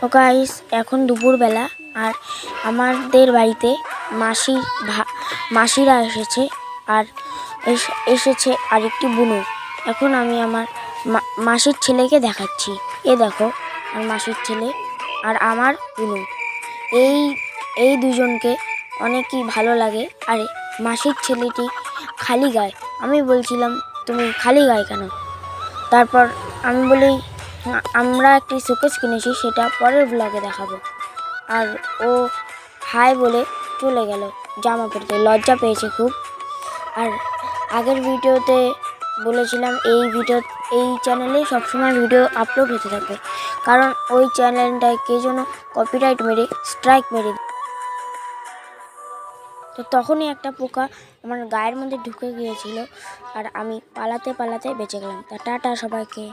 ও guys, এখন দুপুরবেলা আর আমাদের বাড়িতে মাসিরা এসেছে আর এসেছে আরেকটি বুনু। এখন আমি আমার মাসির ছেলেকে দেখাচ্ছি। এ দেখো আর মাসির ছেলে আর আমার বুনু। এই দুজনকে অনেকই ভালো লাগে। আরে মাসির ছেলেটি খালি গায়ে। আমি বলছিলাম তুমি খালি গায়ে কেন? তারপর আমি বলি আমরা একটি শোকেস কিনেছি, সেটা পরের ব্লগে দেখাবো। আর ও হাই বলে চলে গেল জামা পরতে, লজ্জা পেয়েছে খুব। আর আগের ভিডিওতে বলেছিলাম এই চ্যানেলে সবসময় ভিডিও আপলোড হতে থাকবে, কারণ ওই চ্যানেলটায় কে যেন কপিরাইট মেরে স্ট্রাইক মেরে। তো তখনই একটা পোকা আমার গায়ের মধ্যে ঢুকে গিয়েছিল আর আমি পালাতে পালাতে বেঁচে গেলাম। তা টাটা সবাইকে।